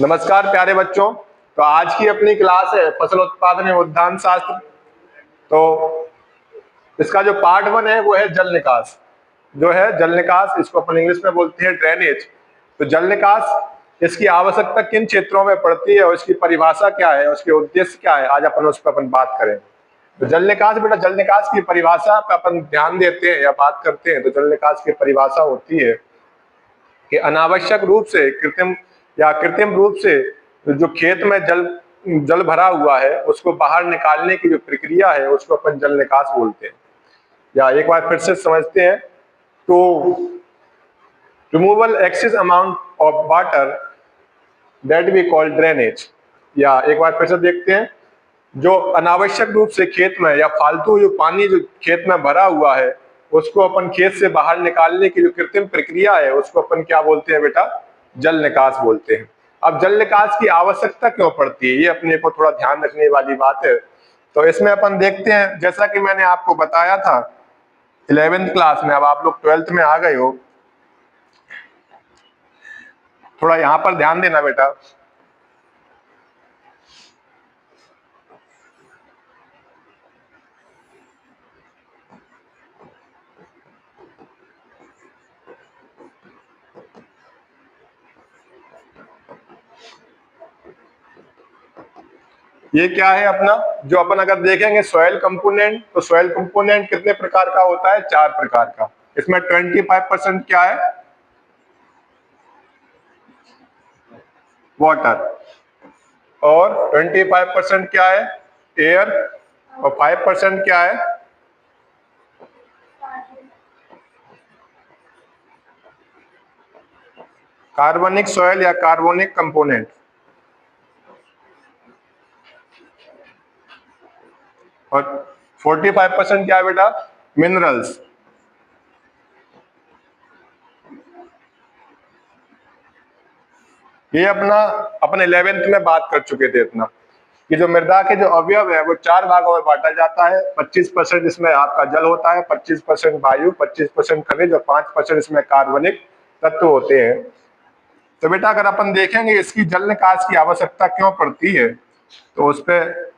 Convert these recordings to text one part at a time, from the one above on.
नमस्कार प्यारे बच्चों। तो आज की अपनी क्लास है फसल उत्पादन एवं उद्यान शास्त्र। तो इसका जो पार्ट 1 है वो है जल निकास। जो है जल निकास, इसको अपन इंग्लिश में बोलते हैं ड्रेनेज। तो जल निकास, इसकी आवश्यकता किन क्षेत्रों में पड़ती है और इसकी परिभाषा क्या है, उसके उद्देश्य क्या है, आज अपन उस पर अपन बात करें। तो जल निकास, बेटा जल निकास की परिभाषा पे अपन ध्यान देते हैं या बात करते हैं। तो जल निकास की परिभाषा होती है कि अनावश्यक रूप से कृत्रिम रूप से जो खेत में जल जल भरा हुआ है उसको बाहर निकालने की जो प्रक्रिया है उसको अपन जल निकास बोलते हैं। या एक बार फिर से समझते हैं। तो removal excess amount of water that we call drainage. या एक बार फिर से देखते हैं, जो अनावश्यक रूप से खेत में या फालतू जो पानी जो खेत में भरा हुआ है उसको अपन खेत से बाहर निकालने की जो कृत्रिम प्रक्रिया है उसको अपन क्या बोलते हैं बेटा, जल निकास बोलते हैं। अब जल निकास की आवश्यकता क्यों पड़ती है, ये अपने को थोड़ा ध्यान रखने वाली बात है। तो इसमें अपन देखते हैं, जैसा कि मैंने आपको बताया था 11वीं क्लास में, अब आप लोग 12th में आ गए हो, थोड़ा यहाँ पर ध्यान देना बेटा। ये क्या है अपना, जो अपन अगर देखेंगे सॉइल कंपोनेंट, तो सॉइल कंपोनेंट कितने प्रकार का होता है, 4 प्रकार का। इसमें 25% क्या है, वाटर, और 25% क्या है, एयर, और 5% क्या है, कार्बनिक सॉइल या कार्बनिक कंपोनेंट, और 45% क्या है बेटा, मिनरल्स। ये अपना अपन 11th में बात कर चुके थे इतना, कि जो मृदा के जो अवयव है वो 4 भागों में बांटा जाता है। 25% इसमें आपका जल होता है, 25% वायु, 25% खनिज, और 5% इसमें कार्बनिक तत्व होते हैं। तो बेटा अगर अपन देखेंगे इसकी जल निकास की आवश्यकता क्यों पड़ती है, तो उस पर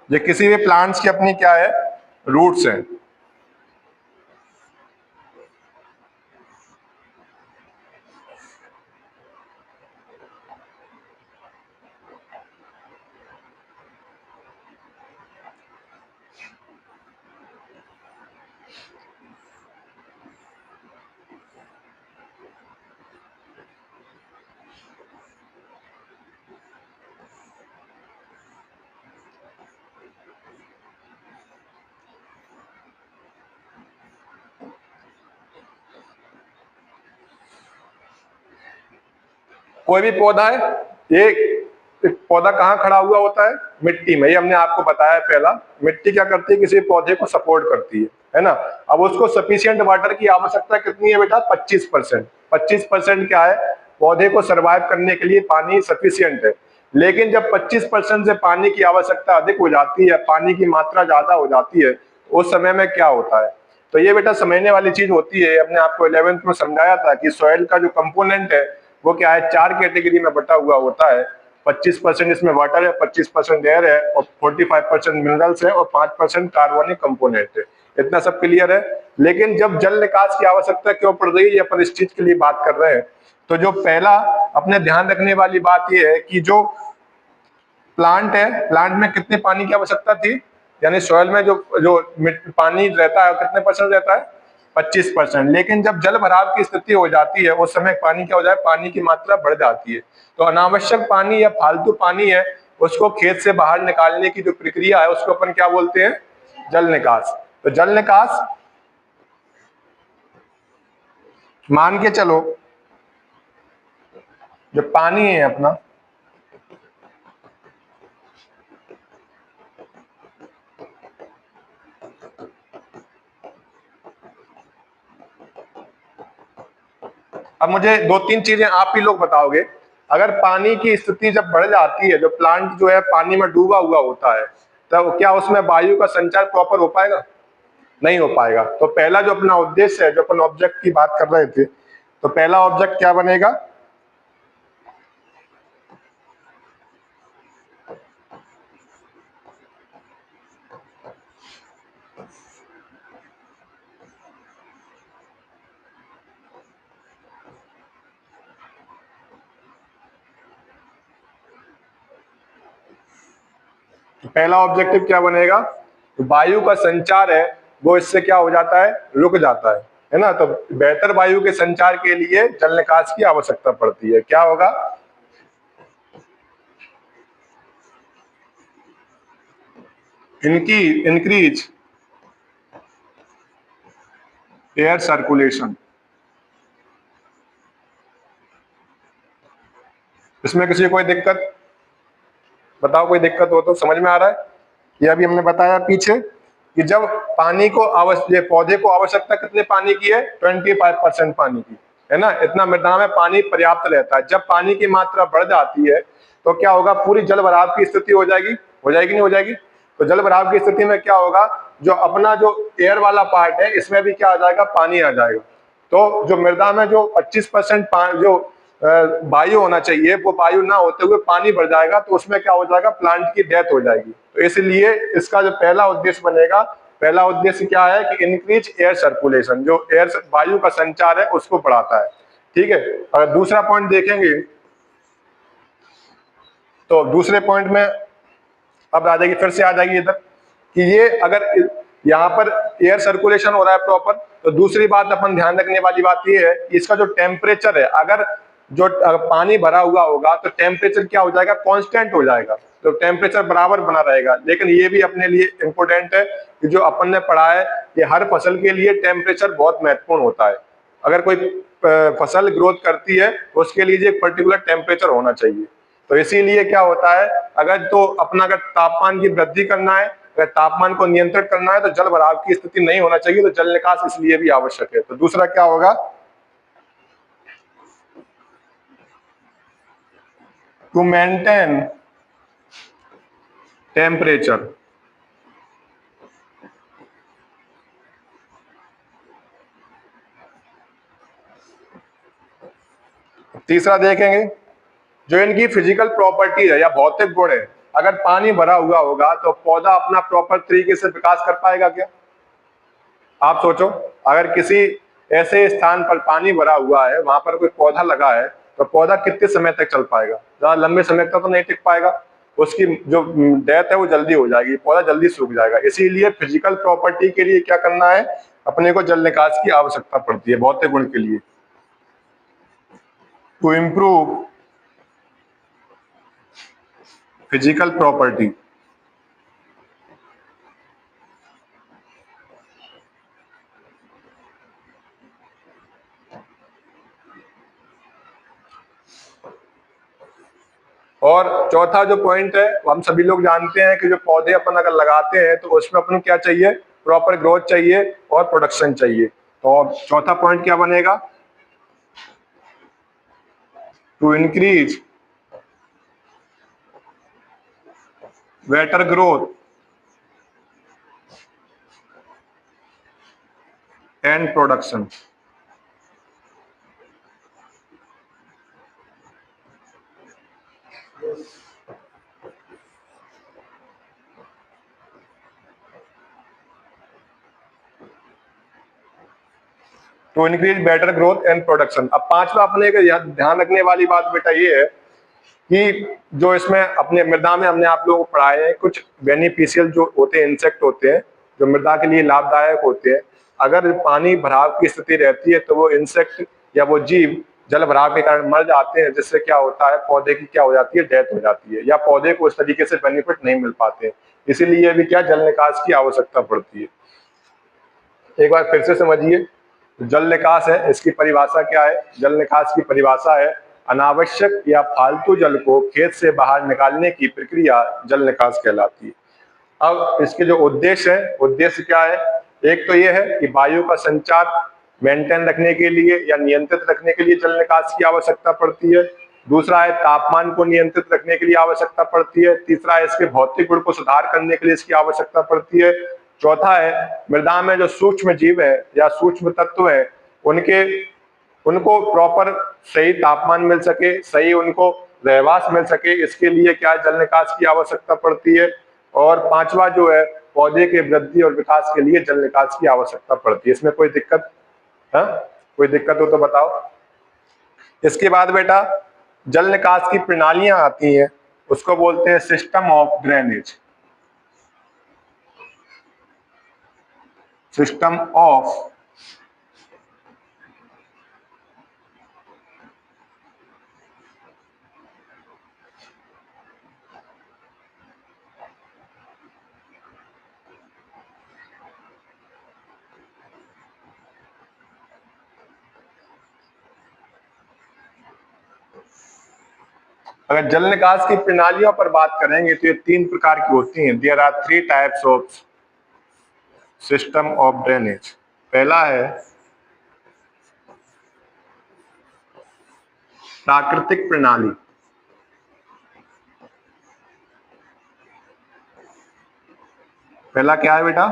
ये किसी भी प्लांट्स की अपनी क्या है, रूट्स हैं। कोई भी पौधा है, ये पौधा कहाँ खड़ा हुआ होता है, मिट्टी में। ये हमने आपको बताया पहला, मिट्टी क्या करती है, किसी पौधे को सपोर्ट करती है ना। अब उसको सफिशिएंट वाटर की आवश्यकता कितनी है बेटा, 25%। 25% क्या है, पौधे को सर्वाइव करने के लिए पानी सफिशियंट है। लेकिन जब 25% से पानी की आवश्यकता अधिक हो जाती है, पानी की मात्रा ज्यादा हो जाती है, उस समय में क्या होता है। तो ये बेटा समझने वाली चीज होती है। हमने आपको 11th में समझाया था कि सॉइल का जो कंपोनेंट है वो क्या है, 4 कैटेगरी में बटा हुआ होता है। 25% इसमें वाटर है, 25% एयर है, और 45% मिनरल्स है, और 5% कार्बनिक कंपोनेंट है। इतना सब क्लियर है। लेकिन जब जल निकास की आवश्यकता क्यों पड़ रही है, ये अपन इस चीज के लिए बात कर रहे हैं। तो जो पहला अपने ध्यान रखने वाली बात ये है कि जो प्लांट है, प्लांट में कितने पानी की आवश्यकता थी, यानी सॉइल में जो जो पानी रहता है कितने परसेंट रहता है, 25%। लेकिन जब जल भराव की स्थिति हो जाती है उस समय पानी क्या हो जाए, पानी की मात्रा बढ़ जाती है। तो अनावश्यक पानी या फालतू पानी है उसको खेत से बाहर निकालने की जो प्रक्रिया है उसको अपन क्या बोलते हैं, जल निकास। तो जल निकास, मान के चलो जो पानी है अपना, अब मुझे 2-3 चीजें आप ही लोग बताओगे। अगर पानी की स्थिति जब बढ़ जाती है, जो प्लांट जो है पानी में डूबा हुआ होता है, तब क्या उसमें वायु का संचार प्रॉपर हो पाएगा, नहीं हो पाएगा। तो पहला जो अपना उद्देश्य है, जो अपन ऑब्जेक्ट की बात कर रहे थे, तो पहला ऑब्जेक्ट क्या बनेगा? पहला ऑब्जेक्टिव क्या बनेगा? तो वायु का संचार है वो इससे क्या हो जाता है, रुक जाता है ना। तो बेहतर वायु के संचार के लिए जल निकास की आवश्यकता पड़ती है। क्या होगा? इनकी इंक्रीज एयर सर्कुलेशन। इसमें किसी को कोई दिक्कत? बताओ, कोई दिक्कत हो तो। समझ में आ रहा है? ये अभी हमने बताया पीछे कि जब पानी को आवश्यक, पौधे को आवश्यकता कितने पानी की है? 25% पानी की, है ना। इतना मृदा में पानी पर्याप्त रहता है। जब पानी की मात्रा बढ़ जाती है तो क्या होगा? पूरी जल भराव की स्थिति हो जाएगी। हो जाएगी, नहीं हो जाएगी? तो जल भराव की स्थिति में क्या होगा? जो अपना जो एयर वाला पार्ट है इसमें भी क्या आ जाएगा? पानी आ जाएगा। तो जो मृदा में जो 25% जो वायु होना चाहिए वो वायु ना होते हुए पानी बढ़ जाएगा, तो उसमें क्या हो जाएगा? प्लांट की डेथ हो जाएगी। तो इसलिए इसका जो पहला उद्देश्य बनेगा, पहला उद्देश्य क्या है कि इंक्रीज एयर सर्कुलेशन, जो एयर वायु का संचार है उसको बढ़ाता है। ठीक है। अगर दूसरा पॉइंट देखेंगे तो दूसरे पॉइंट में अब आ जाएगी, फिर से आ जाएगी इधर कि ये अगर यहाँ पर एयर सर्कुलेशन हो रहा है प्रॉपर, तो दूसरी बात अपन ध्यान रखने वाली बात ये है कि इसका जो टेम्परेचर है, अगर पानी भरा हुआ होगा तो टेम्परेचर क्या हो जाएगा? कांस्टेंट हो जाएगा। तो टेम्परेचर बराबर बना रहेगा। लेकिन ये भी अपने लिए इंपॉर्टेंट है कि जो अपन ने पढ़ा है कि हर फसल के लिए टेम्परेचर बहुत महत्वपूर्ण होता है। अगर कोई फसल ग्रोथ करती है तो उसके लिए एक पर्टिकुलर टेम्परेचर होना चाहिए। तो इसीलिए क्या होता है, अगर तापमान की वृद्धि करना है, अगर तापमान को नियंत्रित करना है, तो जल भराव की स्थिति नहीं होना चाहिए। तो जल निकास इसलिए भी आवश्यक है। तो दूसरा क्या होगा? To maintain temperature. तीसरा देखेंगे जो इनकी फिजिकल प्रॉपर्टी है या भौतिक गुण है। अगर पानी भरा हुआ होगा तो पौधा अपना प्रॉपर तरीके से विकास कर पाएगा क्या? आप सोचो, अगर किसी ऐसे स्थान पर पानी भरा हुआ है, वहां पर कोई पौधा लगा है, तो पौधा कितने समय तक चल पाएगा? ज्यादा लंबे समय तक तो नहीं टिक पाएगा। उसकी जो डेथ है वो जल्दी हो जाएगी, पौधा जल्दी सूख जाएगा। इसीलिए फिजिकल प्रॉपर्टी के लिए क्या करना है? अपने को जल निकास की आवश्यकता पड़ती है भौतिक गुण के लिए। To improve physical property. और चौथा जो पॉइंट है, वो हम सभी लोग जानते हैं कि जो पौधे अपन अगर लगाते हैं तो उसमें अपन को क्या चाहिए? प्रॉपर ग्रोथ चाहिए और प्रोडक्शन चाहिए। तो चौथा पॉइंट क्या बनेगा? To increase better growth and production. To increase better growth and production. अब पांचवा अपने ध्यान रखने वाली बात बेटा ये है कि जो इसमें अपने मृदा में हमने आप लोगों को पढ़ाए हैं कुछ बेनिफिशियल जो होते हैं, इंसेक्ट होते हैं जो मृदा के लिए लाभदायक होते हैं। अगर पानी भराव की स्थिति रहती है तो वो इंसेक्ट या वो जीव जल भराव के कारण मर जाते हैं, जिससे क्या होता है? पौधे की क्या हो जाती है? डेथ हो जाती है, या पौधे को उस तरीके से बेनिफिट नहीं मिल पाते। इसीलिए भी क्या जल निकास की आवश्यकता पड़ती है। एक बार फिर से समझिए, जल निकास है, इसकी परिभाषा क्या है? जल निकास की परिभाषा है अनावश्यक या फालतू जल को खेत से बाहर निकालने की प्रक्रिया जल निकास कहलाती है। अब इसके जो उद्देश्य है, उद्देश्य क्या है? एक तो ये है कि वायु का संचार मेंटेन रखने के लिए या नियंत्रित रखने के लिए जल निकास की आवश्यकता पड़ती है। दूसरा है तापमान को नियंत्रित रखने के लिए आवश्यकता पड़ती है। तीसरा है इसके भौतिक गुण को सुधार करने के लिए इसकी आवश्यकता पड़ती है। चौथा है मृदा में जो सूक्ष्म जीव है या सूक्ष्म तत्व है उनको प्रॉपर सही तापमान मिल सके, सही उनको रहवास मिल सके, इसके लिए क्या जल निकास की आवश्यकता पड़ती है। और पांचवा जो है पौधे के वृद्धि और विकास के लिए जल निकास की आवश्यकता पड़ती है। इसमें कोई दिक्कत है? कोई दिक्कत हो तो बताओ। इसके बाद बेटा जल निकास की प्रणालियां आती हैं, उसको बोलते हैं system of drainage. System of अगर जल निकास की प्रणालियों पर बात करेंगे तो ये 3 प्रकार की होती हैं। There are 3 types of system of drainage. पहला है प्राकृतिक प्रणाली। पहला क्या है बेटा?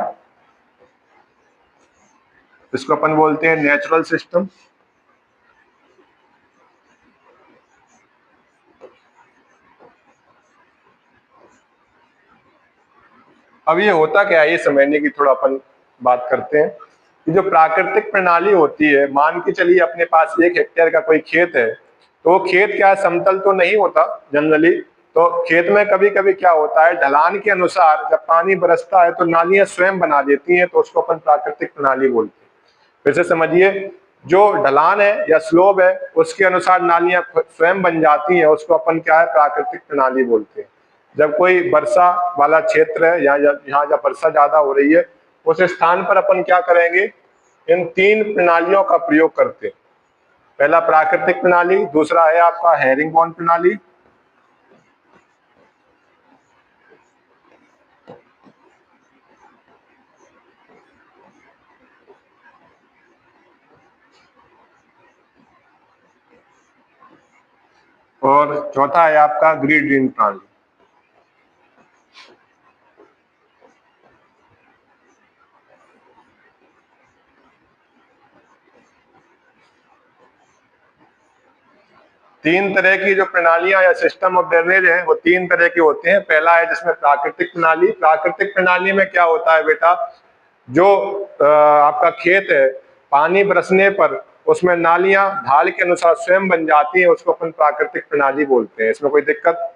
इसको अपन बोलते हैं नेचुरल सिस्टम। अब ये होता क्या है, ये समझने की थोड़ा अपन बात करते हैं कि जो प्राकृतिक प्रणाली होती है, मान के चलिए अपने पास 1 हेक्टेयर का कोई खेत है, तो वो खेत क्या है, समतल तो नहीं होता जनरली। तो खेत में कभी कभी क्या होता है, ढलान के अनुसार जब पानी बरसता है तो नालियां स्वयं बना देती हैं, तो उसको अपन प्राकृतिक प्रणाली बोलते हैं। फिर से समझिए, जो ढलान है या स्लोप है उसके अनुसार नालियां स्वयं बन जाती हैं, उसको अपन क्या है, प्राकृतिक प्रणाली बोलते हैं। जब कोई वर्षा वाला क्षेत्र है या यहाँ जब वर्षा ज्यादा हो रही है, उस स्थान पर अपन क्या करेंगे, इन 3 प्रणालियों का प्रयोग करते हैं। पहला प्राकृतिक प्रणाली, दूसरा है आपका हेरिंगबोन प्रणाली, और चौथा है आपका ग्रीड ड्रेन प्रणाली। तीन तरह की जो प्रणालियां या सिस्टम ऑफ ड्रेनेज है वो 3 तरह के होते हैं। पहला है जिसमें प्राकृतिक प्रणाली। प्राकृतिक प्रणाली में क्या होता है बेटा, जो आपका खेत है, पानी बरसने पर उसमें नालियां ढाल के अनुसार स्वयं बन जाती हैं, उसको अपन प्राकृतिक प्रणाली बोलते हैं। इसमें कोई दिक्कत।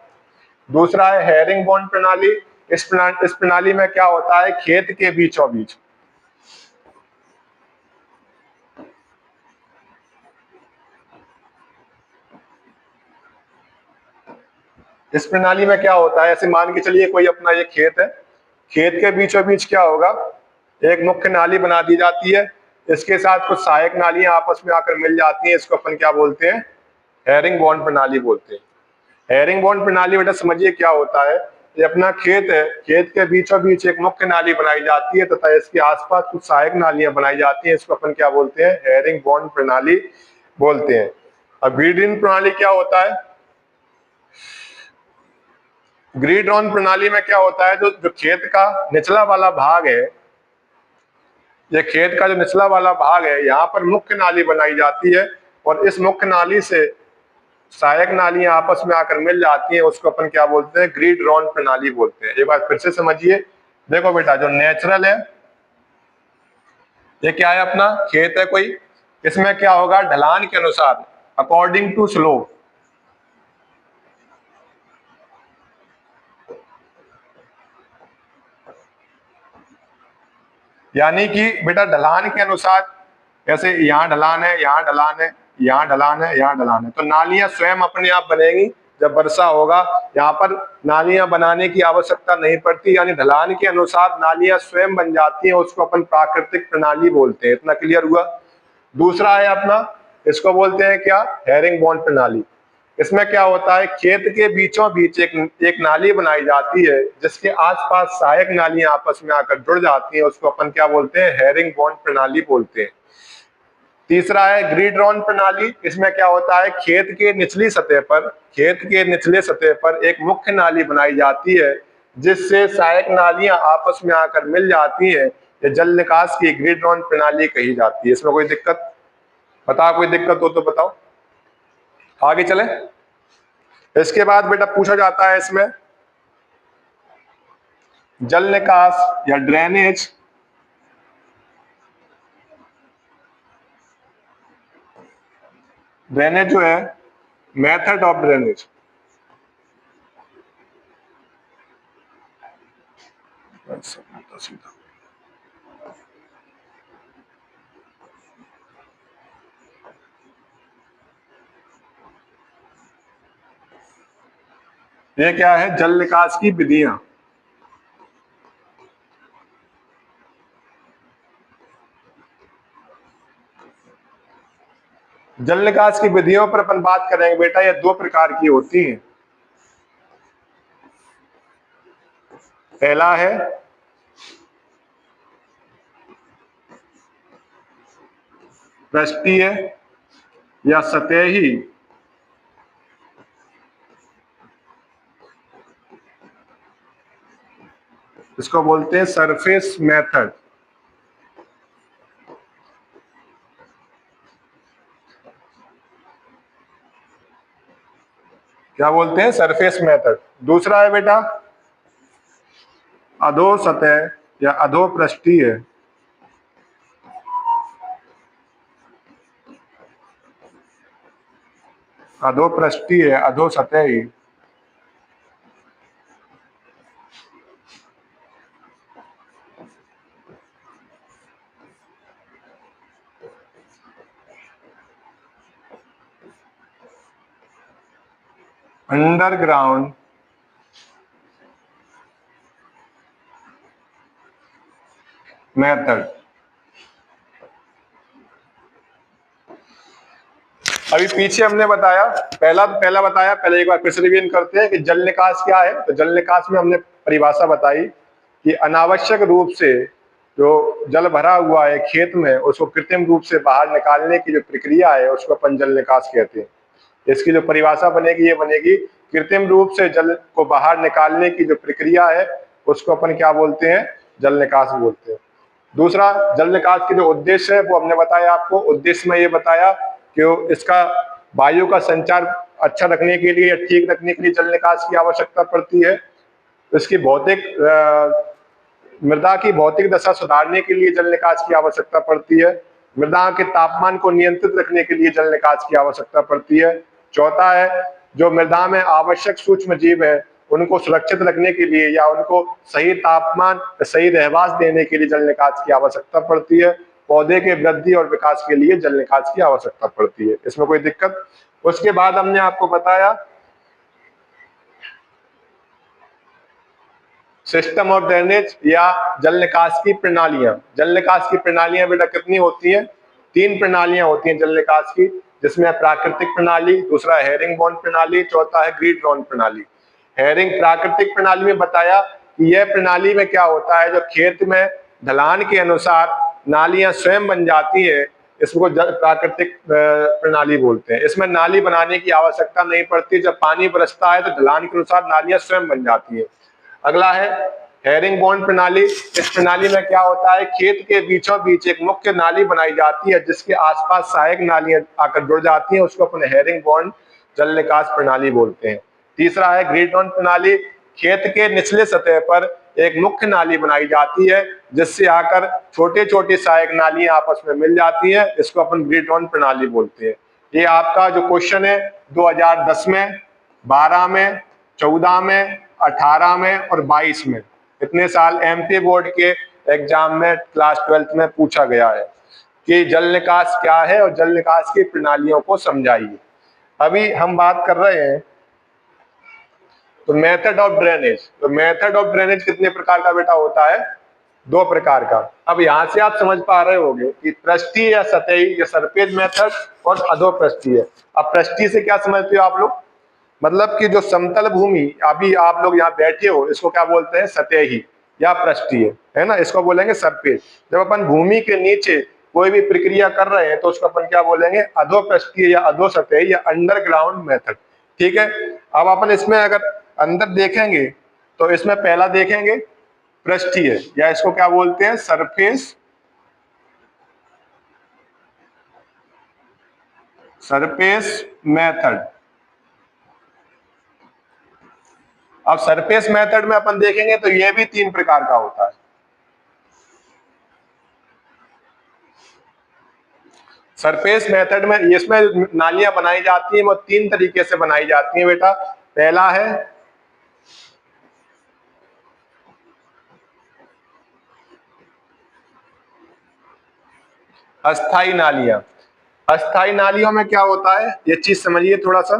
दूसरा है हेरिंग बॉन प्रणाली। इस प्रणाली में क्या होता है, खेत के बीचों बीच इस प्रणाली में क्या होता है, ऐसे मान के चलिए कोई अपना ये खेत है, खेत के बीचों बीच क्या होगा, एक मुख्य नाली बना दी जाती है, इसके साथ कुछ सहायक नालियां आपस में आकर मिल जाती हैं, इसको अपन क्या बोलते हैं, हेरिंग बॉन्ड प्रणाली बोलते हैं। हेरिंग बॉन्ड प्रणाली बेटा समझिए क्या होता है, ये अपना खेत है, खेत के बीचों बीच एक मुख्य नाली बनाई जाती है तथा इसके आसपास कुछ सहायक नालियां बनाई जाती हैं, इसको अपन क्या बोलते हैं, हेरिंग बॉन्ड प्रणाली बोलते हैं। अब ग्रीड प्रणाली क्या होता है, ग्रिड ऑन प्रणाली में क्या होता है, जो जो खेत का निचला वाला भाग है, ये खेत का जो निचला वाला भाग है, यहाँ पर मुख्य नाली बनाई जाती है और इस मुख्य नाली से सहायक नालियां आपस में आकर मिल जाती हैं, उसको अपन क्या बोलते हैं, ग्रिड रॉन प्रणाली बोलते हैं। एक बार फिर से समझिए, देखो बेटा जो नेचुरल है, ये क्या है, अपना खेत है कोई, इसमें क्या होगा, ढलान के अनुसार अकॉर्डिंग टू स्लोप, यानी कि बेटा ढलान के अनुसार, जैसे यहाँ ढलान है, यहाँ ढलान है, यहाँ ढलान है, यहाँ ढलान है, तो नालियां स्वयं अपने आप बनेगी। जब वर्षा होगा यहाँ पर नालियां बनाने की आवश्यकता नहीं पड़ती, यानी ढलान के अनुसार नालियां स्वयं बन जाती हैं, उसको अपन प्राकृतिक प्रणाली बोलते हैं। इतना क्लियर हुआ। दूसरा है अपना, इसको बोलते हैं क्या, हेरिंग बॉन्ड प्रणाली। इसमें क्या होता है, खेत के बीचों बीच एक नाली बनाई जाती है, जिसके आसपास सहायक नालियां आपस में आकर जुड़ जाती हैं, उसको अपन क्या बोलते हैं, हेरिंग बॉन्ड प्रणाली बोलते हैं। तीसरा है ग्रिड रॉन प्रणाली। इसमें क्या होता है, खेत के निचली सतह पर, खेत के निचले सतह पर एक मुख्य नाली बनाई जाती है, जिससे सहायक नालियां आपस में आकर मिल जाती हैं, ये जल निकास की ग्रिड ऑन प्रणाली कही जाती है। इसमें कोई दिक्कत? बताओ, कोई दिक्कत हो तो बताओ, आगे चले। इसके बाद बेटा पूछा जाता है इसमें जल निकास या ड्रेनेज जो है मेथड ऑफ ड्रेनेज। ये क्या है? जल निकास की विधियां। जल निकास की विधियों पर अपन बात करेंगे बेटा, ये दो प्रकार की होती हैं। पहला है पृष्ठीय या सतही, इसको बोलते हैं सरफेस मेथड। क्या बोलते हैं? Surface method. दूसरा है बेटा अधो सतह या अधो पृष्ठीय, अधो पृष्ठीय अधो सतही। Underground method. अभी पीछे हमने बताया, पहला बताया, पहले एक बार फिर से रिवीजन करते हैं कि जल निकास क्या है। तो जल निकास में हमने परिभाषा बताई कि अनावश्यक रूप से जो जल भरा हुआ है खेत में, उसको कृत्रिम रूप से बाहर निकालने की जो प्रक्रिया है उसको अपन जल निकास कहते हैं। इसकी जो परिभाषा बनेगी ये बनेगी, कृत्रिम रूप से जल को बाहर निकालने की जो प्रक्रिया है उसको अपन क्या बोलते हैं? जल निकास बोलते हैं। दूसरा, जल निकास के जो उद्देश्य है वो हमने बताया आपको। उद्देश्य में ये बताया कि इसका वायु का संचार अच्छा रखने के लिए या ठीक रखने के लिए जल निकास की आवश्यकता पड़ती है। इसकी मृदा की भौतिक दशा सुधारने के लिए जल निकास की आवश्यकता पड़ती है। मृदा के तापमान को नियंत्रित रखने के लिए जल निकास की आवश्यकता पड़ती है। चौथा है, जो मृदा में आवश्यक सूक्ष्म जीव है उनको सुरक्षित रखने के लिए या उनको सही तापमान, सही रहवास देने के लिए जल निकास की आवश्यकता पड़ती है। पौधे के वृद्धि और विकास के लिए जल निकास की आवश्यकता पड़ती है। इसमें कोई दिक्कत? उसके बाद हमने आपको बताया सिस्टम ऑफ ड्रेनेज या जल निकास की प्रणालियां। जल निकास की प्रणालियां बेटा कितनी होती हैं? 3 प्रणालियां होती हैं जल निकास की, जिसमें प्राकृतिक प्रणाली, दूसरा हेरिंगबोन प्रणाली, चौथा है ग्रीड ड्रोन प्रणाली। प्राकृतिक प्रणाली में बताया कि यह प्रणाली में क्या होता है, जो खेत में ढलान के अनुसार नालियां स्वयं बन जाती है, इसको प्राकृतिक प्रणाली बोलते हैं। इसमें नाली बनाने की आवश्यकता नहीं पड़ती, जब पानी बरसता है तो ढलान के अनुसार नालियां स्वयं बन जाती है। अगला है हेरिंगबोन प्रणाली। इस प्रणाली में क्या होता है, खेत के बीचों बीच एक मुख्य नाली बनाई जाती है जिसके आसपास सहायक नालियां आकर जुड़ जाती हैं, उसको अपन हेरिंगबोन जल निकास प्रणाली बोलते हैं। तीसरा है ग्रिड ऑन प्रणाली। खेत के निचले सतह पर एक मुख्य नाली बनाई जाती है जिससे आकर छोटे छोटे सहायक नालियां आपस में मिल जाती हैं, इसको अपन ग्रिड ऑन प्रणाली बोलते हैं। ये आपका जो क्वेश्चन है 2010 में, 12 में, 14 में, 18 में और 22 में, इतने साल एमपी बोर्ड के एग्जाम में क्लास 12th में पूछा गया है कि जल निकास क्या है और जल निकास की प्रणालियों को समझाइए। अभी हम बात कर रहे हैं तो मेथड ऑफ ड्रेनेज। तो मेथड ऑफ ड्रेनेज कितने प्रकार का बेटा होता है? 2 प्रकार का। अब यहां से आप समझ पा रहे होंगे कि पृष्ठीय या सतही या सरफेस मेथड और अधो पृष्ठीय। अब पृष्ठीय से क्या समझते हो आप लोग? मतलब कि जो समतल भूमि, अभी आप लोग यहाँ बैठे हो, इसको क्या बोलते हैं? सतही या पृष्ठीय, है ना, इसको बोलेंगे सरफेस। जब अपन भूमि के नीचे कोई भी प्रक्रिया कर रहे हैं तो उसको अपन क्या बोलेंगे? अधो पृष्ठीय या अधो सतही या अंडरग्राउंड मेथड। ठीक है। अब अपन इसमें अगर अंदर देखेंगे तो इसमें पहला देखेंगे पृष्ठीय, या इसको क्या बोलते हैं, सरफेस मेथड। अब सरफेस मेथड में अपन देखेंगे तो ये भी 3 प्रकार का होता है। सरफेस मेथड में इसमें नालियां बनाई जाती हैं वो 3 तरीके से बनाई जाती हैं बेटा। पहला है अस्थाई नालियां। अस्थाई नालियों में क्या होता है, ये चीज समझिए थोड़ा सा।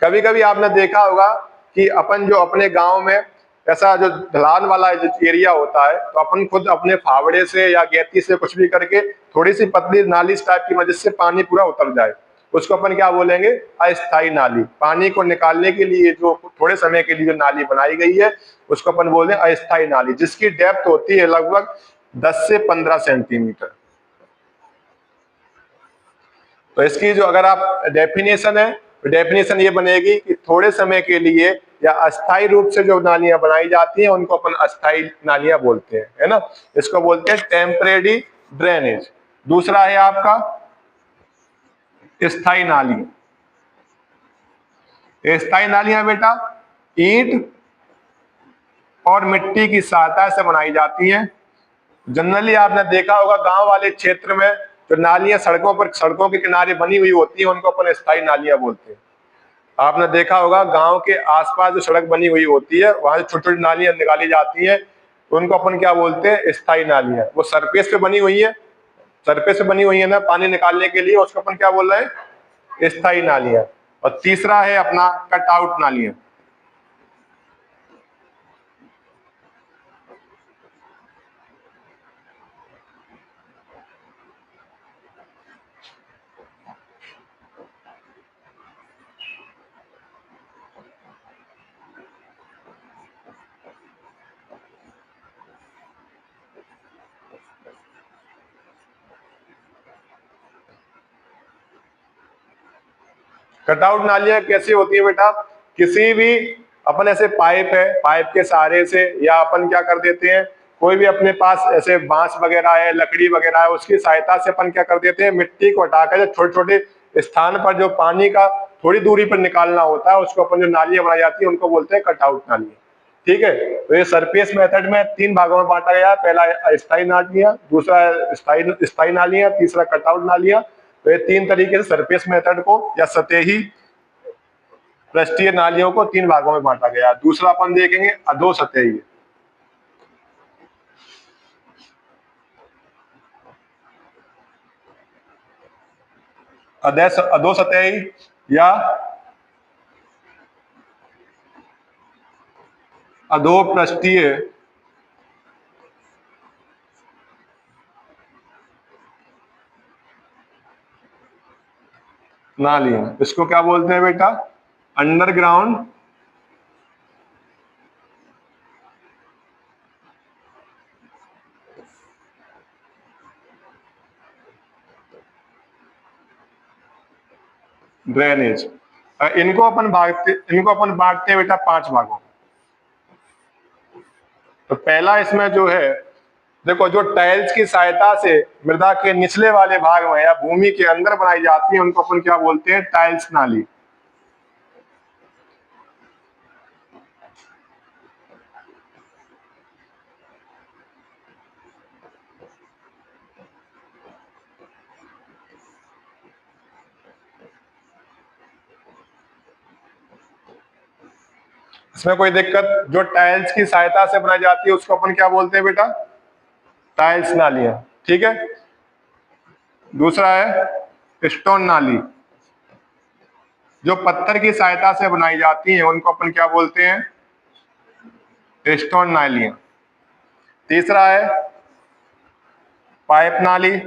कभी कभी आपने देखा होगा कि अपन जो अपने गांव में ऐसा जो ढलान वाला एरिया होता है, तो अपन खुद अपने फावड़े से या गैती से कुछ भी करके थोड़ी सी पतली नाली इस टाइप की मदद से पानी पूरा उतर जाए, उसको अपन क्या बोलेंगे, अस्थाई नाली। पानी को निकालने के लिए जो थोड़े समय के लिए जो नाली बनाई गई है उसको अपन बोलते हैं अस्थाई नाली, जिसकी डेप्थ होती है लगभग 10 से 15 सेंटीमीटर। तो इसकी जो अगर आप डेफिनेशन है, तो डेफिनेशन ये बनेगी कि थोड़े समय के लिए या अस्थायी रूप से जो नालियां बनाई जाती हैं उनको अपन अस्थायी नालियां बोलते हैं, है ना। इसको बोलते हैं टेम्परेरी ड्रेनेज। दूसरा है आपका स्थायी नाली। स्थायी नालियां बेटा ईंट और मिट्टी की सहायता से बनाई जाती हैं। जनरली आपने देखा होगा गांव वाले क्षेत्र में जो नालियां सड़कों के किनारे बनी हुई होती है उनको अपन स्थायी नालियां बोलते हैं। आपने देखा होगा गांव के आसपास जो सड़क बनी हुई होती है वहां से छोटी छोटी नालियां निकाली जाती हैं, तो उनको अपन क्या बोलते हैं, स्थायी नालियां। वो सरफेस पे बनी हुई है, सरफेस पे बनी हुई है ना पानी निकालने के लिए, उसको अपन क्या बोल रहे हैं, स्थायी नालियां। और तीसरा है अपना कट आउट नालियां। कटआउट नालियां कैसी होती है बेटा, किसी भी अपन ऐसे पाइप है, पाइप के सहारे से या अपन क्या कर देते हैं, कोई भी अपने पास ऐसे बांस वगैरह है, लकड़ी वगैरह है, उसकी सहायता से अपन क्या कर देते हैं, मिट्टी को हटाकर छोटे छोटे स्थान पर जो पानी का थोड़ी दूरी पर निकालना होता है उसको अपन जो नालियां बनाई जाती है उनको बोलते हैं कटआउट नालियां। ठीक है, तो ये सरफेस मेथड में 3 भागों में बांटा गया है। पहला स्थायी नालियां, दूसरा स्थायी नालियां, तीसरा कटआउट नालियां। तो ये 3 तरीके से सरफेस मेथड को या सतही पृष्ठीय नालियों को 3 भागों में बांटा गया। दूसरा अपन देखेंगे अधो सतही। अधो सतही या अधो पृष्ठीय नालियां, इसको क्या बोलते हैं बेटा, अंडरग्राउंड ड्रेनेज। इनको अपन बांटते हैं बेटा 5 भागों। तो पहला इसमें जो है, देखो जो टाइल्स की सहायता से मृदा के निचले वाले भाग में या भूमि के अंदर बनाई जाती है उनको अपन क्या बोलते हैं, टाइल्स नाली। इसमें कोई दिक्कत, जो टाइल्स की सहायता से बनाई जाती है उसको अपन क्या बोलते हैं बेटा, टाइल्स नालियां। ठीक है, दूसरा है स्टोन नाली। जो पत्थर की सहायता से बनाई जाती हैं उनको अपन क्या बोलते हैं, स्टोन नालियां। तीसरा है पाइप नाली।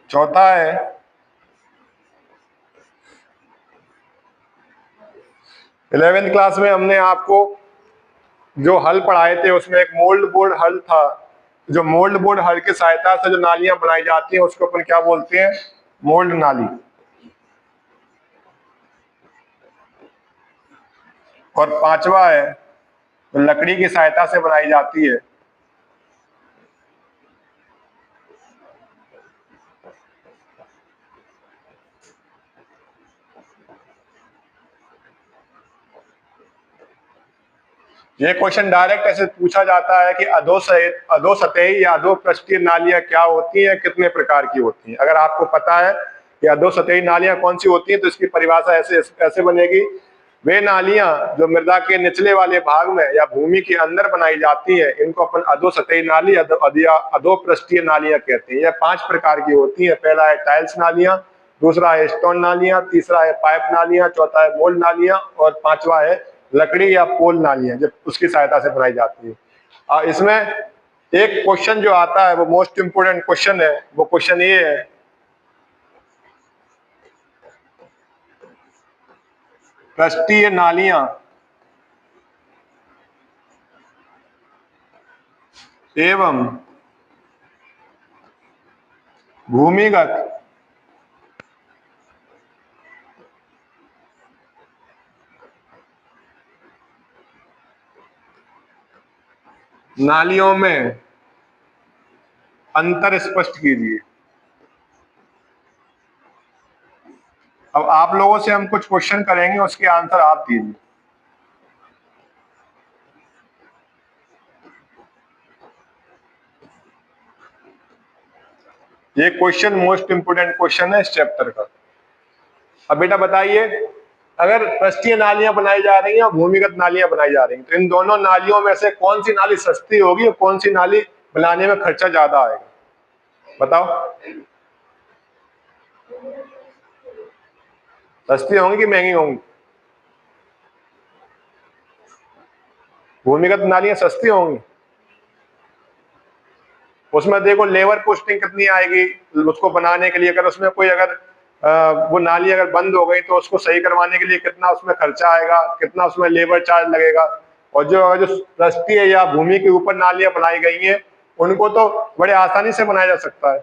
चौथा है 11वीं क्लास में हमने आपको जो हल पढ़ाए थे उसमें एक मोल्ड बोर्ड हल था। जो मोल्ड बोर्ड हल की सहायता से जो नालियां बनाई जाती हैं उसको अपन क्या बोलते हैं? मोल्ड नाली। और पांचवा है जो लकड़ी की सहायता से बनाई जाती है। ये क्वेश्चन डायरेक्ट ऐसे पूछा जाता है कि अधोसतही या अधोपृष्ठीय नालियां क्या होती हैं, कितने प्रकार की होती हैं। अगर आपको पता है कि अधोसतही नालियां कौन सी होती हैं तो इसकी परिभाषा ऐसे ऐसे बनेगी। वे नालियां जो मृदा के निचले वाले भाग में या भूमि के अंदर बनाई जाती हैं इनको अपन अधोसतही नाली अधोपृष्ठीय नालियां कहते हैं। यह 5 प्रकार की होती हैं। पहला है टाइल्स नालियां, दूसरा है स्टोन नालियां, तीसरा है पाइप नालियां, चौथा है मोल्ड नालियां और पांचवा है लकड़ी या पोल नालियां जब उसकी सहायता से बनाई जाती है। इसमें एक क्वेश्चन जो आता है वो मोस्ट इंपोर्टेंट क्वेश्चन है। वो क्वेश्चन ये है, पृष्ठीय नालियां एवं भूमिगत नालियों में अंतर स्पष्ट कीजिए। अब आप लोगों से हम कुछ क्वेश्चन करेंगे उसके आंसर आप दीजिए। ये क्वेश्चन मोस्ट इंपोर्टेंट क्वेश्चन है इस चैप्टर का। अब बेटा बताइए, अगर पृष्ठीय नालियां बनाई जा रही हैं और भूमिगत नालियां बनाई जा रही हैं तो इन दोनों नालियों में से कौन सी नाली सस्ती होगी और कौन सी नाली बनाने में खर्चा ज्यादा आएगा? बताओ। सस्ती होंगी कि महंगी होंगी? भूमिगत नालियां सस्ती होंगी। उसमें देखो लेबर पोस्टिंग कितनी आएगी उसको बनाने के लिए। अगर उसमें कोई वो नाली अगर बंद हो गई तो उसको सही करवाने के लिए कितना उसमें खर्चा आएगा, कितना उसमें लेबर चार्ज लगेगा। और जो पृष्ठीय या भूमि के ऊपर नालियां बनाई गई हैं उनको तो बड़े आसानी से बनाया जा सकता है।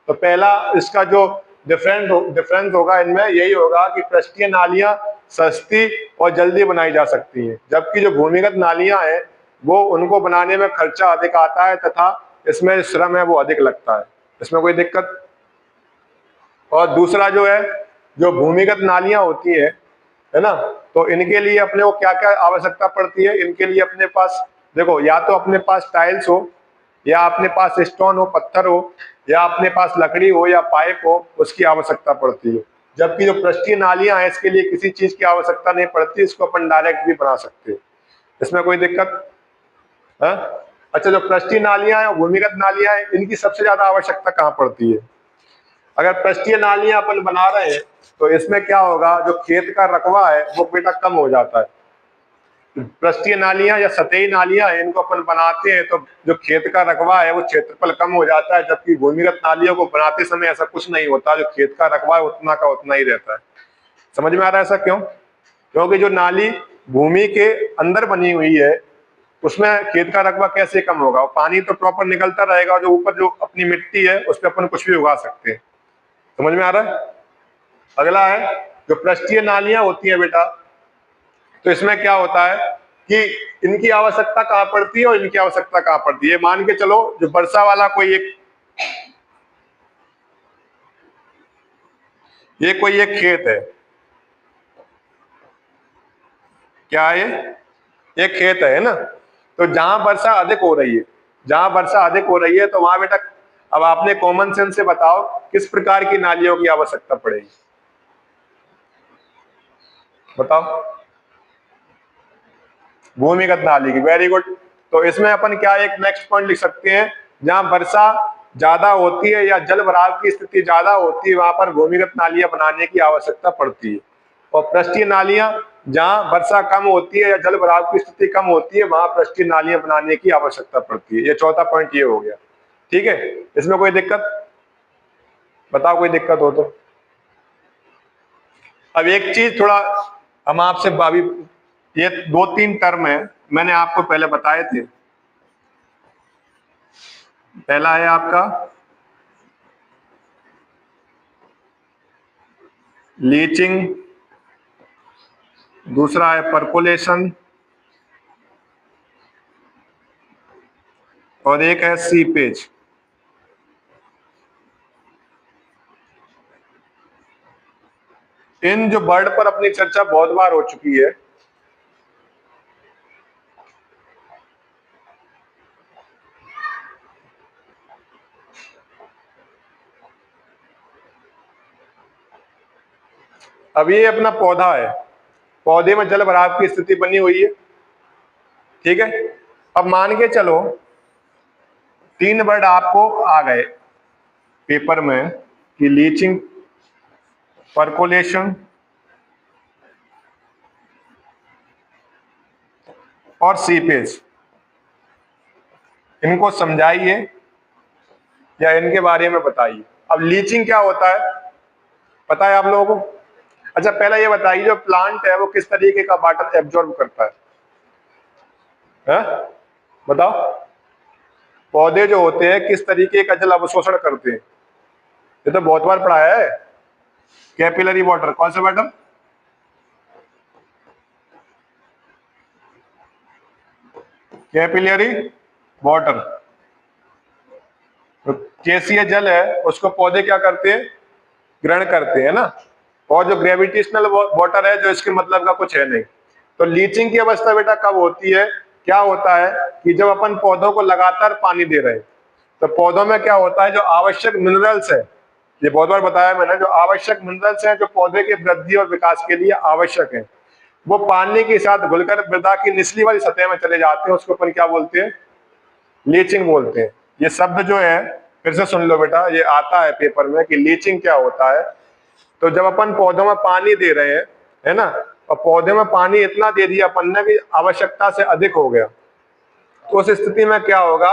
तो पहला इसका जो डिफरेंस होगा इनमें यही होगा कि पृष्ठीय नालियां सस्ती और जल्दी बनाई जा सकती हैं, जबकि जो भूमिगत नालियां हैं वो उनको बनाने में खर्चा अधिक आता है तथा इसमें श्रम है वो अधिक लगता है। इसमें कोई दिक्कत? और दूसरा जो है, जो भूमिगत नालियां होती है ना, तो इनके लिए अपने को क्या क्या आवश्यकता पड़ती है? इनके लिए अपने पास देखो, या तो अपने पास टाइल्स हो, या अपने पास स्टोन हो, पत्थर हो, या अपने पास लकड़ी हो या पाइप हो, उसकी आवश्यकता पड़ती है। जबकि जो पृष्ठीय नालियां हैं इसके लिए किसी चीज की आवश्यकता नहीं पड़ती, इसको अपन डायरेक्ट भी बना सकते हैं। इसमें कोई दिक्कत है? अच्छा, जो पृष्ठीय नालियां हैं और भूमिगत नालियां हैं इनकी सबसे ज्यादा आवश्यकता कहाँ पड़ती है? अगर पृष्ठीय नालियां अपन बना रहे हैं तो इसमें क्या होगा, जो खेत का रकबा है वो बेटा कम हो जाता है। पृष्ठीय नालियां या सतही नालियां हैं इनको अपन बनाते हैं तो जो खेत का रकबा है वो क्षेत्रफल कम हो जाता है, जबकि भूमिगत नालियों को बनाते समय ऐसा कुछ नहीं होता, जो खेत का रकबा है उतना का उतना ही रहता है। समझ में आ रहा है ऐसा क्यों? क्योंकि जो नाली भूमि के अंदर बनी हुई है उसमें खेत का रकबा कैसे कम होगा? पानी तो प्रॉपर निकलता रहेगा और जो ऊपर जो अपनी मिट्टी है उस पर अपन कुछ भी उगा सकते हैं। समझ में आ रहा है? अगला है जो पृष्ठीय नालियां होती है बेटा, तो इसमें क्या होता है कि इनकी आवश्यकता कहां पड़ती है और इनकी आवश्यकता कहां पड़ती है। मान के चलो जो वर्षा वाला कोई एक खेत है, क्या है ये खेत है ना, तो जहां वर्षा अधिक हो रही है, जहां वर्षा अधिक हो रही है तो वहां बेटा अब आपने कॉमन सेंस से बताओ किस प्रकार की नालियों की आवश्यकता पड़ेगी? बताओ। भूमिगत नाली की, वेरी गुड। तो इसमें अपन क्या एक नेक्स्ट पॉइंट लिख सकते हैं, जहां वर्षा ज्यादा होती है या जल भराव की स्थिति ज्यादा होती है वहां पर भूमिगत नालियां बनाने की आवश्यकता पड़ती है। और पृष्ठीय नालियां जहां वर्षा कम होती है या जल भराव की स्थिति कम होती है वहां पृष्ठीय नालियां बनाने की आवश्यकता पड़ती है। ये चौथा पॉइंट ये हो गया। ठीक है, इसमें कोई दिक्कत? बताओ कोई दिक्कत हो तो। अब एक चीज थोड़ा हम आपसे अभी ये 2-3 टर्म है, मैंने आपको पहले बताए थे। पहला है आपका लीचिंग, दूसरा है परकोलेशन, और एक है सीपेज। इन जो वर्ड पर अपनी चर्चा बहुत बार हो चुकी है। अब ये अपना पौधा है, पौधे में जल भराव की स्थिति बनी हुई है, ठीक है। अब मान के चलो 3 वर्ड आपको आ गए पेपर में कि लीचिंग, परकोलेशन और सीपेज। इनको समझाइए या इनके बारे में बताइए। अब लीचिंग क्या होता है पता है आप लोगों को? अच्छा पहला ये बताइए, जो प्लांट है वो किस तरीके का वाटर एब्जॉर्ब करता है? बताओ। पौधे जो होते हैं किस तरीके का जल अवशोषण करते हैं? ये तो बहुत बार पढ़ाया है। कैपिलरी वाटर, कौन सा मैडम? Capillary water. तो केसीय जल है उसको पौधे क्या करते हैं? ग्रहण करते हैं ना। और जो ग्रेविटेशनल वाटर है जो इसके मतलब का कुछ है नहीं। तो लीचिंग की अवस्था बेटा कब होती है? क्या होता है कि जब अपन पौधों को लगातार पानी दे रहे हैं, तो पौधों में क्या होता है, जो आवश्यक मिनरल्स है, ये बहुत बार बताया मैंने, जो आवश्यक मिनरल्स हैं जो पौधे के वृद्धि और विकास के लिए आवश्यक है, वो पानी के साथ घुलकर मृदा की निचली वाली सतह में चले जाते हैं। उसको अपन क्या बोलते हैं? लीचिंग बोलते हैं। ये शब्द जो है फिर से सुन लो बेटा, ये आता है पेपर में कि लीचिंग क्या होता है। तो जब अपन पौधों में पानी दे रहे हैं, है ना, और पौधे में पानी इतना दे दिया अपन ने कि आवश्यकता से अधिक हो गया, तो उस स्थिति में क्या होगा,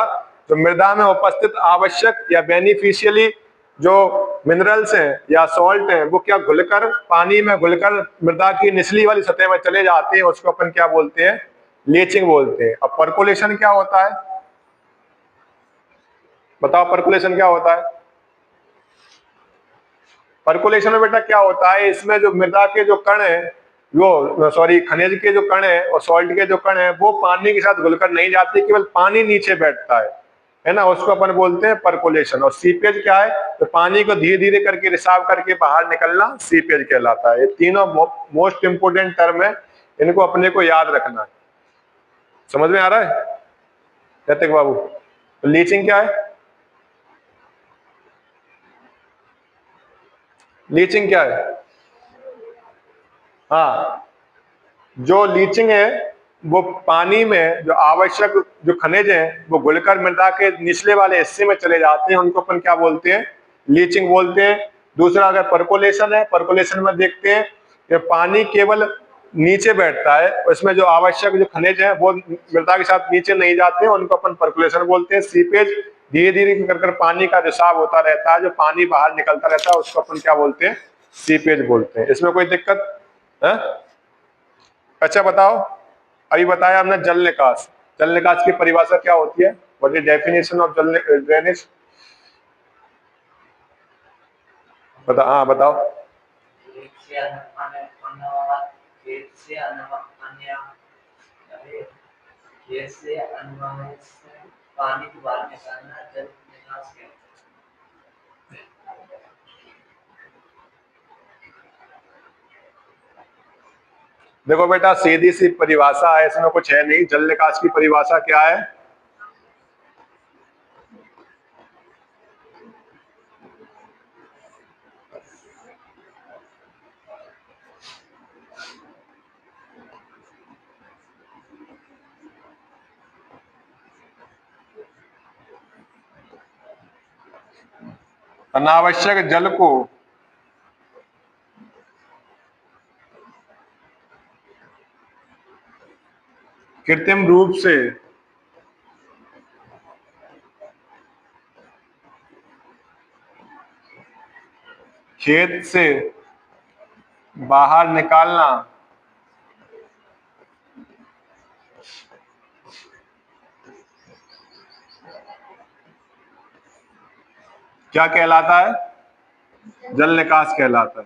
जो मृदा में उपस्थित आवश्यक या बेनिफिशियली जो मिनरल्स हैं या सॉल्ट हैं, वो क्या घुलकर पानी में घुलकर मृदा की निचली वाली सतह में चले जाते हैं। उसको अपन क्या बोलते हैं? लीचिंग बोलते हैं। अब परकोलेशन क्या होता है? बताओ परकोलेशन क्या होता है? परकोलेशन में बेटा क्या होता है, इसमें जो मृदा के जो कण है, वो सॉरी खनिज के जो कण है और सॉल्ट के जो कण है, वो पानी के साथ घुलकर नहीं जाते, केवल पानी नीचे बैठता है ना। उसको अपन बोलते हैं परकोलेशन। और सीपेज क्या है? तो पानी को धीरे धीरे करके रिसाव करके बाहर निकलना सीपेज कहलाता है। ये तीनों मोस्ट इंपोर्टेंट टर्म है, इनको अपने को याद रखना है। समझ में आ रहा है ऋतिक बाबू? तो लीचिंग क्या है? लीचिंग क्या है? हाँ, जो लीचिंग है वो पानी में जो आवश्यक जो खनिज हैं वो घुलकर मृदा के निचले वाले हिस्से में चले जाते हैं, उनको अपन क्या बोलते हैं? लीचिंग बोलते हैं। दूसरा अगर परकोलेशन है, परकोलेशन में देखते हैं कि पानी केवल नीचे बैठता है, उसमें जो आवश्यक जो खनिज है वो मृदा के साथ नीचे नहीं जाते हैं, उनको अपन परकोलेशन बोलते हैं। सीपेज धीरे धीरे कर कर पानी का रिसाव होता रहता है, जो पानी बाहर निकलता रहता है, उसको अपन क्या बोलते हैं? सीपेज बोलते हैं। इसमें कोई दिक्कत है? अच्छा बताओ, अभी बताया हमने जल निकास। जल निकास की परिभाषा क्या होती है? व्हाट इज डेफिनेशन ऑफ जल ड्रेनेज? हाँ बताओ। खेत से आने वाला खेत से आने वाले पानी को बाहर निकालना जल निकास कहते हैं। देखो बेटा सीधी सी परिभाषा है, इसमें कुछ है नहीं। जल निकास की परिभाषा क्या है? अनावश्यक जल को कृत्रिम रूप से खेत से बाहर निकालना क्या कहलाता है? जल निकास कहलाता है।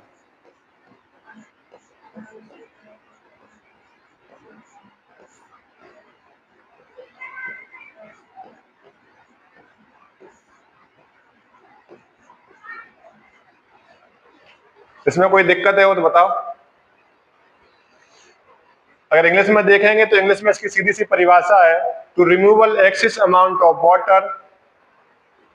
इसमें कोई दिक्कत है हो तो बताओ। अगर इंग्लिश में देखेंगे तो इंग्लिश में इसकी सीधी सी परिभाषा है, to removal excess amount of water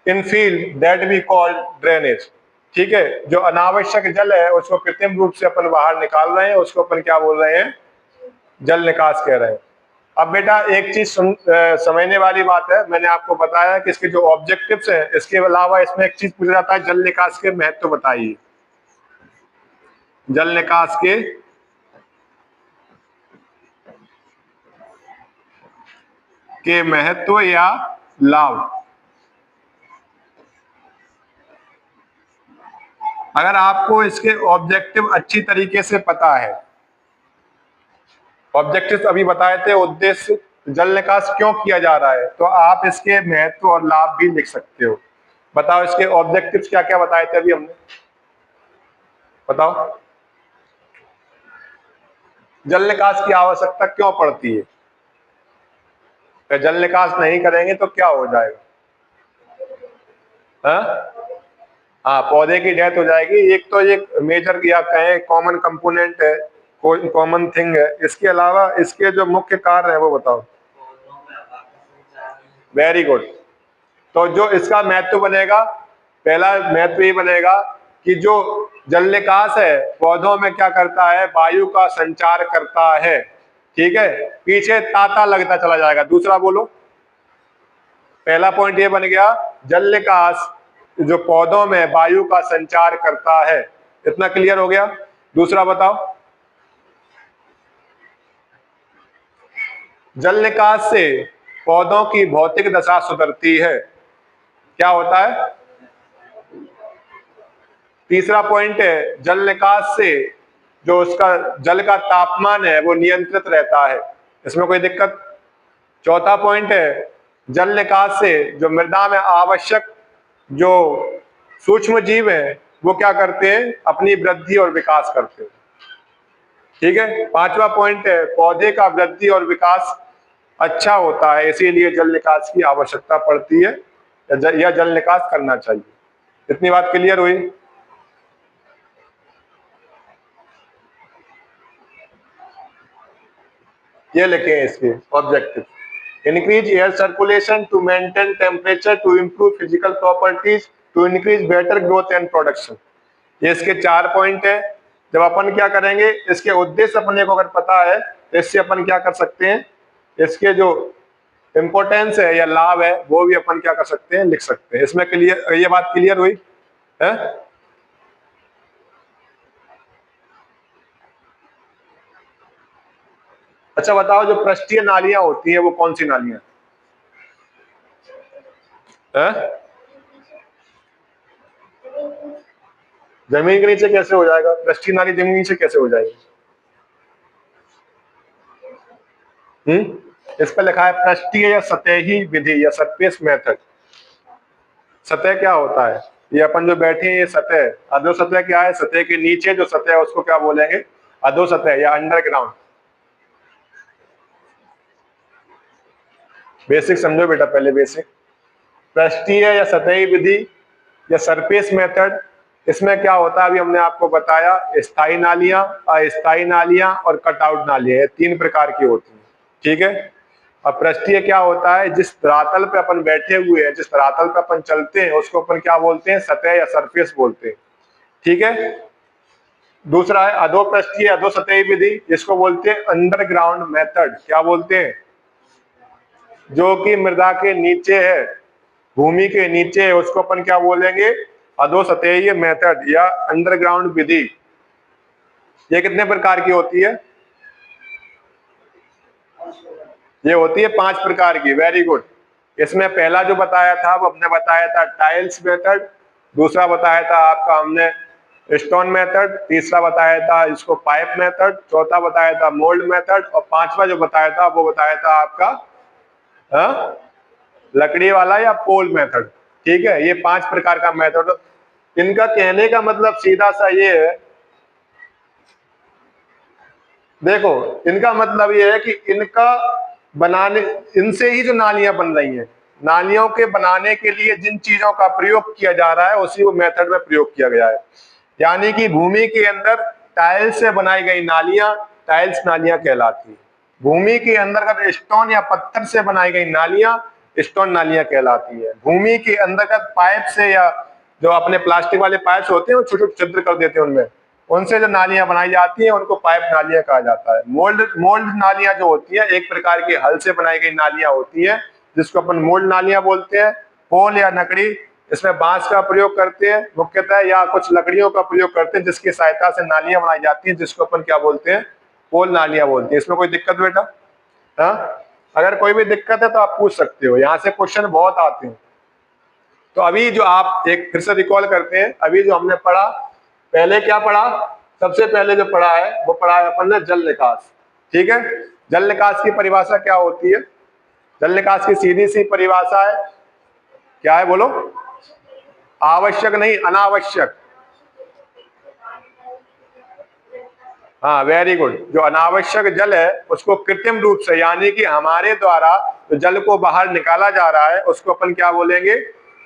in field that we call drainage. ठीक है, जो अनावश्यक जल है उसको कृत्रिम रूप से अपन बाहर निकाल रहे हैं, उसको अपन क्या बोल रहे हैं? जल निकास कह रहे हैं। अब बेटा एक चीज समझने वाली बात है, मैंने आपको बताया कि इसके जो ऑब्जेक्टिव्स हैं, इसके अलावा इसमें एक चीज पूछा जाता है, जल निकास के महत्व बताइए। जल निकास के महत्व या लाभ। अगर आपको इसके ऑब्जेक्टिव अच्छी तरीके से पता है, ऑब्जेक्टिव अभी बताए थे, उद्देश्य जल निकास क्यों किया जा रहा है, तो आप इसके महत्व और लाभ भी लिख सकते हो। बताओ इसके ऑब्जेक्टिव्स क्या क्या बताए थे अभी हमने, बताओ। जल निकास की आवश्यकता क्यों पड़ती है? अगर जल निकास नहीं करेंगे तो क्या हो जाएगा? हाँ, पौधे की डेथ हो जाएगी। एक तो ये मेजर या कहें कॉमन कंपोनेंट है, कोई कॉमन थिंग है। इसके अलावा इसके जो मुख्य कार्य है वो बताओ। Very good. तो जो इसका महत्व बनेगा, पहला महत्व ये बनेगा कि जो जल निकास है पौधों में क्या करता है? वायु का संचार करता है। ठीक है, पीछे ताता लगता चला जाएगा। दूसरा बोलो। पहला पॉइंट ये बन गया, जल निकास जो पौधों में वायु का संचार करता है। इतना क्लियर हो गया। दूसरा बताओ। जल निकास से पौधों की भौतिक दशा सुधरती है। क्या होता है? तीसरा पॉइंट है, जल निकास से जो उसका जल का तापमान है वो नियंत्रित रहता है। इसमें कोई दिक्कत? चौथा पॉइंट है, जल निकास से जो मृदा में आवश्यक जो सूक्ष्म जीव हैं वो क्या करते हैं? अपनी वृद्धि और विकास करते हैं। ठीक है। पांचवा पॉइंट है, पौधे का वृद्धि और विकास अच्छा होता है, इसीलिए जल निकास की आवश्यकता पड़ती है या जल निकास करना चाहिए। इतनी बात क्लियर हुई? ये लिखे इसके objective. Increase air circulation to maintain temperature, to improve physical properties, to increase better growth and production. ये इसके 4 पॉइंट है। जब अपन क्या करेंगे, इसके उद्देश्य अपने को अगर पता है तो इससे अपन क्या कर सकते हैं, इसके जो इंपॉर्टेंस है या लाभ है वो भी अपन क्या कर सकते हैं? लिख सकते हैं। इसमें क्लियर, ये बात क्लियर हुई है? अच्छा बताओ, जो पृष्ठीय नालियां होती हैं वो कौन सी नालियां हैं? जमीन के नीचे कैसे हो जाएगा? पृष्ठीय नाली जमीन नीचे कैसे हो जाएगी? इस पर लिखा है पृष्ठीय या सतही विधि या सरफेस मेथड। सतह क्या होता है? ये अपन जो बैठे हैं ये सतह। अधो सतह क्या है? सतह के नीचे जो सतह है उसको क्या बोलेंगे? अधो सतह या अंडरग्राउंड। बेसिक समझो बेटा, पहले बेसिक। पृष्ठीय या सतही विधि या सरफेस मेथड, इसमें क्या होता है अभी हमने आपको बताया, स्थायी नालियां, अस्थायी नालियां और कटआउट नालियां, 3 प्रकार की होती हैं। ठीक है। अब पृष्ठीय क्या होता है? जिस धरातल पे अपन बैठे हुए हैं, जिस धरातल पे अपन चलते हैं उसको अपन क्या बोलते हैं? सतह या सरफेस बोलते हैं। ठीक है। दूसरा है अधो पृष्ठीय अधो सतही विधि, जिसको बोलते हैं अंडरग्राउंड मेथड। क्या बोलते हैं? जो कि मृदा के नीचे है, भूमि के नीचे है, उसको अपन क्या बोलेंगे? अधो सतही मेथड या अंडरग्राउंड विधि। ये कितने प्रकार की होती है? ये होती है 5 प्रकार की। Very good. इसमें पहला जो बताया था वो हमने बताया था टाइल्स मेथड, दूसरा बताया था आपका हमने स्टोन मेथड, तीसरा बताया था इसको पाइप मेथड, चौथा बताया था मोल्ड मेथड, और पांचवा जो बताया था वो बताया था आपका लकड़ी वाला या पोल मेथड। ठीक है, ये 5 प्रकार का मेथड। इनका कहने का मतलब सीधा सा ये है, देखो इनका मतलब ये है कि इनका बनाने, इनसे ही जो नालियां बन रही हैं, नालियों के बनाने के लिए जिन चीजों का प्रयोग किया जा रहा है उसी वो मेथड में प्रयोग किया गया है। यानी कि भूमि के अंदर टाइल्स से बनाई गई नालियां टाइल्स नालियां कहलाती है। भूमि के अंदर अगर स्टोन या पत्थर से बनाई गई नालियां स्टोन नालियां कहलाती है। भूमि के अंतर्गत पाइप से या जो अपने प्लास्टिक वाले पाइप होते हैं वो छोटे छोटे छिद्र कर देते हैं उनमें, उनसे जो नालियां बनाई जाती हैं उनको पाइप नालियां कहा जाता है। मोल्ड नालियां जो होती है एक प्रकार की हल से बनाई गई नालियां होती है जिसको अपन मोल्ड नालियां बोलते हैं। पोल या लकड़ी, इसमें बांस का प्रयोग करते हैं मुख्यतः, या कुछ लकड़ियों का प्रयोग करते हैं जिसकी सहायता से नालियां बनाई जाती हैं, जिसको अपन क्या बोलते हैं, पोल नालियां बोलते हैं। इसमें कोई दिक्कत बेटा? हाँ, अगर कोई भी दिक्कत है तो आप पूछ सकते हो, यहाँ से क्वेश्चन बहुत आते हैं। तो अभी जो आप एक फिर से रिकॉल करते हैं, अभी जो हमने पढ़ा, पहले क्या पढ़ा, सबसे पहले जो पढ़ा है वो पढ़ा है अपन ने जल निकास। ठीक है, जल निकास की परिभाषा क्या होती है? जल निकास की सीधी सी परिभाषा है, क्या है बोलो? आवश्यक नहीं, अनावश्यक। हाँ, वेरी गुड। जो अनावश्यक जल है उसको कृत्रिम रूप से, यानी कि हमारे द्वारा जो जल को बाहर निकाला जा रहा है उसको अपन क्या बोलेंगे?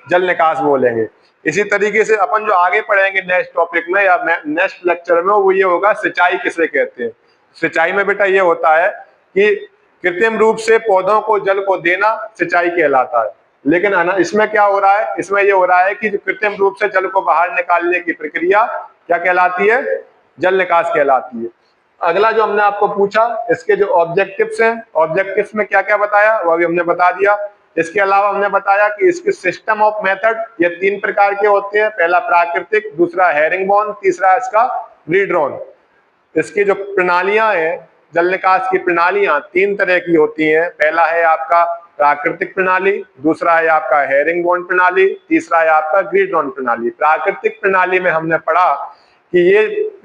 जल निकास बोलेंगे। इसी तरीके से अपन जो आगे पढ़ेंगे नेक्स्ट टॉपिक में या नेक्स्ट लेक्चर में, वो ये होगा सिंचाई किसे कहते हैं। सिंचाई में बेटा ये होता है कि कृत्रिम रूप से पौधों को जल को देना सिंचाई कहलाता है। लेकिन इसमें क्या हो रहा है? इसमें ये हो रहा है कि जो कृत्रिम रूप से जल को बाहर निकालने की प्रक्रिया क्या कहलाती है? जल निकास कहलाती है। अगला जो हमने आपको पूछा, इसके जो ऑब्जेक्टिव्स हैं, ऑब्जेक्टिव्स में क्या क्या बताया वो अभी हमने बता दिया। इसके अलावा हमने बताया कि इसके सिस्टम ऑफ मेथड ये 3 प्रकार के होते हैं, पहला प्राकृतिक, दूसरा हेरिंगबोन, तीसरा इसका रीड्रॉन। इसकी जो प्रणालियां हैं, जल निकास की प्रणालियां 3 तरह की होती हैं। पहला है आपका प्राकृतिक प्रणाली, दूसरा है आपका हेरिंगबोन प्रणाली, तीसरा है आपका ग्रीडरॉन प्रणाली। प्राकृतिक प्रणाली में हमने पढ़ा कि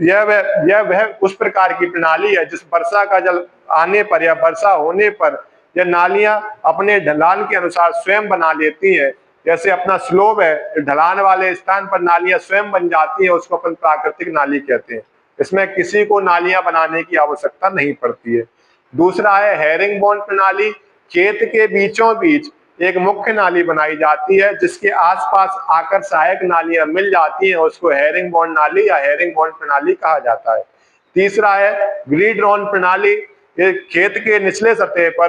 यह वह उस प्रकार की प्रणाली है जिस वर्षा का जल आने पर या वर्षा होने पर यह नालियां अपने ढलान के अनुसार स्वयं बना लेती हैं। जैसे अपना स्लोप है, ढलान वाले स्थान पर नालियां स्वयं बन जाती हैं, उसको अपन प्राकृतिक नाली कहते हैं। इसमें किसी को नालियां बनाने की आवश्यकता नहीं पड़ती है। दूसरा है हेरिंगबोन प्रणाली, खेत के बीचों बीच एक मुख्य नाली बनाई जाती है जिसके आसपास आकर सहायक नालियां मिल जाती हैं, उसको हेरिंगबोन नाली या हेरिंगबोन प्रणाली कहा जाता है। तीसरा है ग्रीडरॉन प्रणाली, खेत के निचले सतह पर